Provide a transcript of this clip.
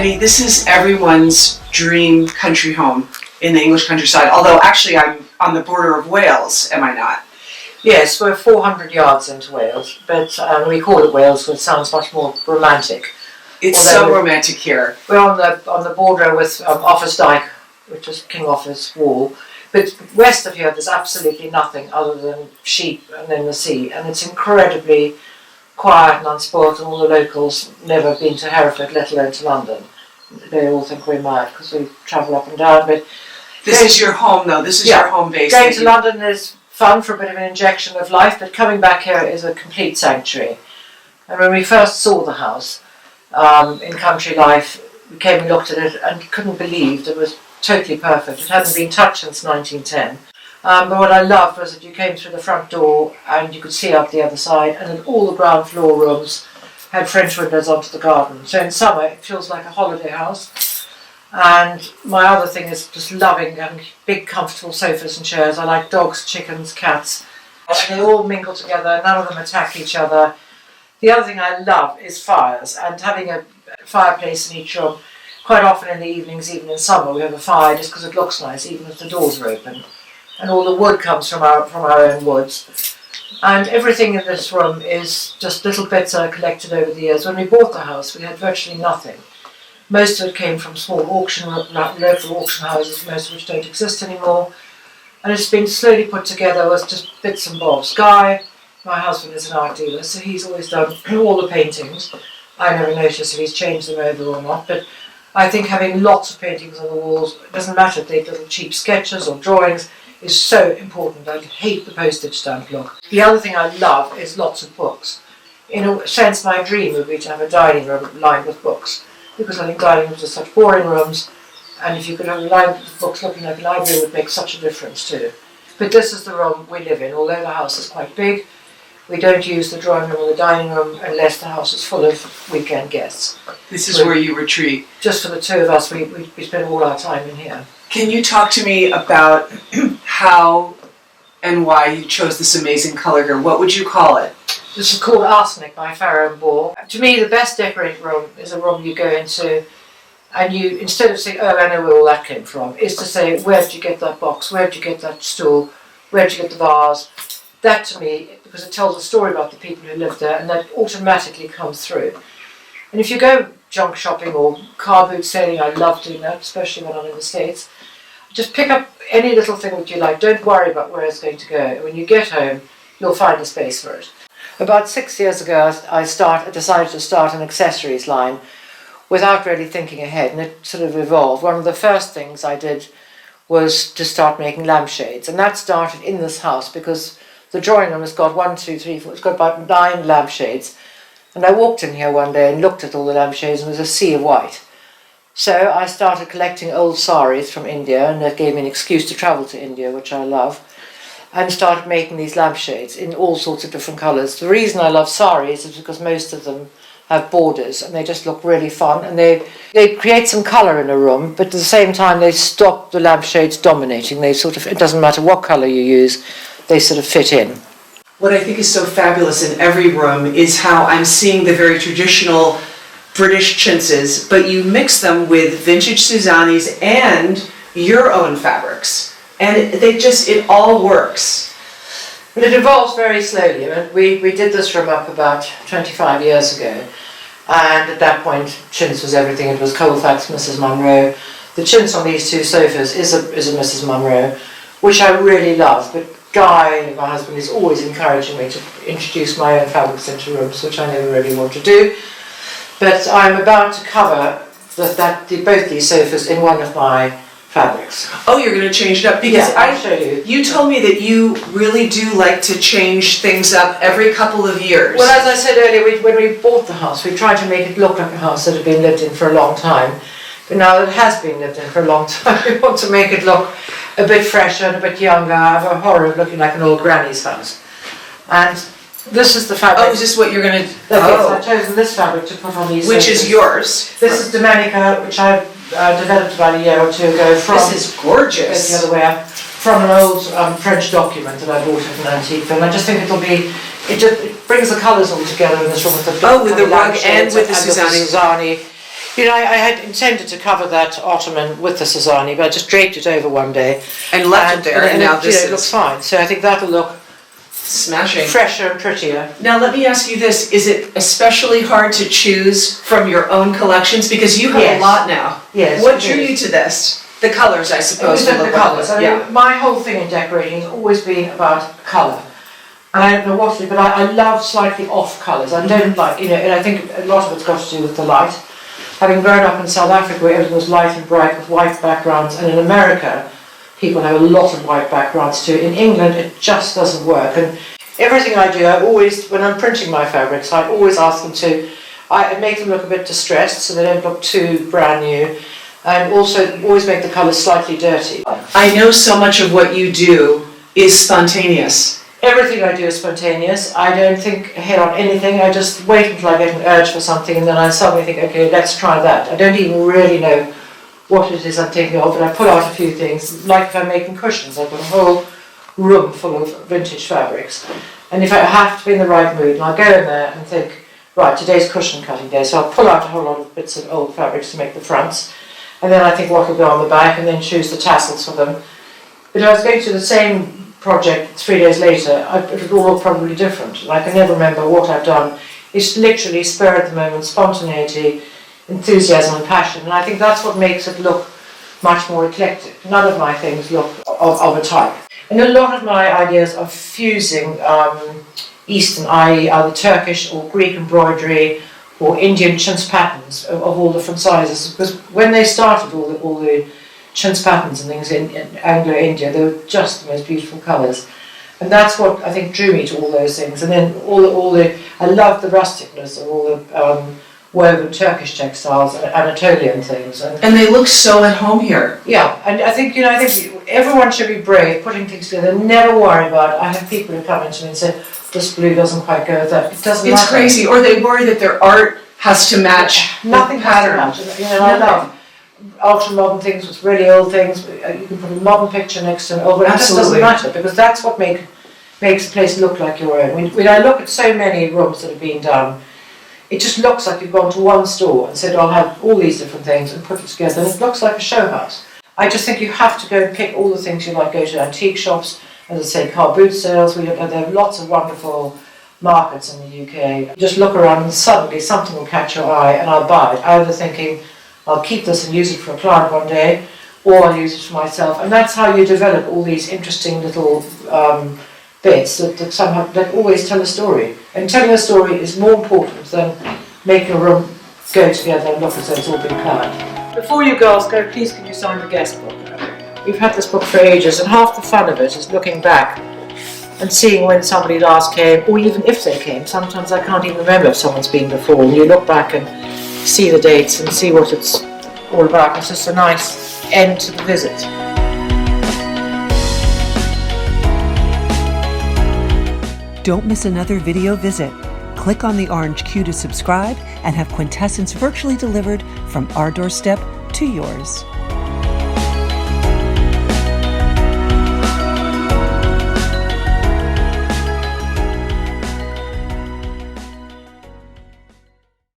Penny, this is everyone's dream country home in the English countryside, although actually I'm on the border of Wales, am I not? Yes, we're 400 yards into Wales, but we call it Wales, which sounds much more romantic. It's so romantic here. We're on the border with Offa's Dyke, which is King Offa's wall, but west of here there's absolutely nothing other than sheep and then the sea, and it's incredibly quiet and unspoilt, and all the locals never been to Hereford, let alone to London. They all think we're mad because we travel up and down. But this is your home, though. This is your home base. Going to London is fun for a bit of an injection of life, but coming back here is a complete sanctuary. And when we first saw the house in country life, we came and looked at it and couldn't believe that it was totally perfect. It hadn't been touched since 1910. But what I loved was that you came through the front door and you could see out the other side, and then all the ground floor rooms had French windows onto the garden. So in summer it feels like a holiday house. And my other thing is just loving having big comfortable sofas and chairs. I like dogs, chickens, cats. And they all mingle together, none of them attack each other. The other thing I love is fires, and having a fireplace in each room. Quite often in the evenings, even in summer, we have a fire just because it looks nice, even if the doors are open. And all the wood comes from our own woods. And everything in this room is just little bits collected over the years. When we bought the house, we had virtually nothing. Most of it came from small local auction houses, most of which don't exist anymore. And it's been slowly put together with just bits and bobs. Guy, my husband, is an art dealer, so he's always done all the paintings. I never noticed if he's changed them over or not, but I think having lots of paintings on the walls, it doesn't matter if they're little cheap sketches or drawings, is so important. I hate the postage stamp look. The other thing I love is lots of books. In a sense, my dream would be to have a dining room lined with books, because I think dining rooms are such boring rooms, and if you could have a line with books looking like a library, it would make such a difference too. But this is the room we live in. Although the house is quite big, we don't use the drawing room or the dining room unless the house is full of weekend guests. This is where you retreat. Just for the two of us, we spend all our time in here. Can you talk to me about how and why you chose this amazing color here? What would you call it? This is called Arsenic by Farrow & Ball. To me, the best decorated room is a room you go into and you, instead of saying, oh, I know where all that came from, is to say, where did you get that box? Where did you get that stool? Where did you get the vase? That to me, because it tells a story about the people who lived there, and that automatically comes through. And if you go junk shopping or car boot sailing, I love doing that, especially when I'm in the States. Just pick up any little thing that you like. Don't worry about where it's going to go. When you get home, you'll find a space for it. About 6 years ago, I decided to start an accessories line without really thinking ahead, and it sort of evolved. One of the first things I did was to start making lampshades, and that started in this house because the drawing room has got 1, 2, 3, 4, it's got about 9 lampshades. And I walked in here one day and looked at all the lampshades, and there was a sea of white. So I started collecting old saris from India, and that gave me an excuse to travel to India, which I love, and started making these lampshades in all sorts of different colours. The reason I love saris is because most of them have borders, and they just look really fun, and they create some colour in a room, but at the same time they stop the lampshades dominating. They sort of, it doesn't matter what colour you use, they sort of fit in. What I think is so fabulous in every room is how I'm seeing the very traditional British chintzes, but you mix them with vintage Suzanni's and your own fabrics. And it all works. But it evolves very slowly. I mean, we did this room up about 25 years ago, and at that point chintz was everything. It was Colfax, Mrs. Munro. The chintz on these two sofas is a Mrs. Munro, which I really love, but Guy, my husband, is always encouraging me to introduce my own fabrics into rooms, which I never really want to do. But I'm about to cover both these sofas in one of my fabrics. Oh, you're going to change it up? Because I'll show you. You told me that you really do like to change things up every couple of years. Well, as I said earlier, when we bought the house, we tried to make it look like a house that had been lived in for a long time. But now that it has been lived in for a long time, we want to make it look a bit fresher and a bit younger. I have a horror of looking like an old granny's house. And this is the fabric. Oh, is this what you're going to... Yes, I've chosen this fabric to put on these Which sofas. is yours? This is Domenica, which I developed about a year or two ago from... This is gorgeous. The other way, from an old French document that I bought at an antique film. I just think it brings the colours all together in this room with the with the rug and with the Suzanni. I had intended to cover that ottoman with the Suzani, but I just draped it over one day. And left it there, and now this it looks fine. So I think that'll look smashing. Fresher and prettier. Now let me ask you this, is it especially hard to choose from your own collections? Because you have a lot now. Yes. What drew you to this? The colors, I suppose. The colours. I mean, my whole thing in decorating has always been about colour. And I don't know what to do, but I love slightly off colours. I don't like, and I think a lot of it's got to do with the light. Having grown up in South Africa where everything was light and bright with white backgrounds, and in America people have a lot of white backgrounds too. In England it just doesn't work. And everything I do, I always, when I'm printing my fabrics, I always ask them to, I make them look a bit distressed so they don't look too brand new. And also always make the colours slightly dirty. I know so much of what you do is spontaneous. Everything I do is spontaneous. I don't think ahead on anything. I just wait until I get an urge for something and then I suddenly think, okay, let's try that. I don't even really know what it is I'm thinking of, but I pull out a few things. Like if I'm making cushions, I've got a whole room full of vintage fabrics. And if I have to be in the right mood, I'll go in there and think, right, today's cushion cutting day, so I'll pull out a whole lot of bits of old fabrics to make the fronts. And then I think what will go on the back and then choose the tassels for them. But if I was going to the same project 3 days later, it would all look probably different. And I can never remember what I've done. It's literally spur of the moment, spontaneity, enthusiasm and passion. And I think that's what makes it look much more eclectic. None of my things look of a type. And a lot of my ideas are fusing Eastern, i.e. either Turkish or Greek embroidery, or Indian chintz patterns of all different sizes, because when they started all the chintz patterns and things in Anglo-India, they were just the most beautiful colours, and that's what I think drew me to all those things. And then I love the rusticness of all the woven Turkish textiles and Anatolian things, and they look so at home here. Yeah, and I think everyone should be brave, putting things together. Never worry about it. I have people who come into me and say, this blue doesn't quite go with that. It doesn't matter. It's crazy, or they worry that their art has to match nothing pattern. I love ultra modern things with really old things. You can put a modern picture next to an old one. It just doesn't matter, because that's what makes a place look like your own. When I look at so many rooms that have been done, it just looks like you've gone to one store and said, I'll have all these different things and put it together, and it looks like a show house. I just think you have to go and pick all the things you like. Go to antique shops, as I say, car boot sales. There are lots of wonderful markets in the UK. Just look around and suddenly something will catch your eye and I'll buy it, either thinking I'll keep this and use it for a client one day, or I'll use it for myself. And that's how you develop all these interesting little bits that always tell a story. And telling a story is more important than making a room go together and look as though it's all been planned. Before you girls go, please can you sign the guest book? We've had this book for ages, and half the fun of it is looking back and seeing when somebody last came, or even if they came. Sometimes I can't even remember if someone's been before, and you look back and see the dates and see what it's all about. It's just a nice end to the visit. Don't miss another video visit. Click on the orange Q to subscribe and have Quintessence virtually delivered from our doorstep to yours.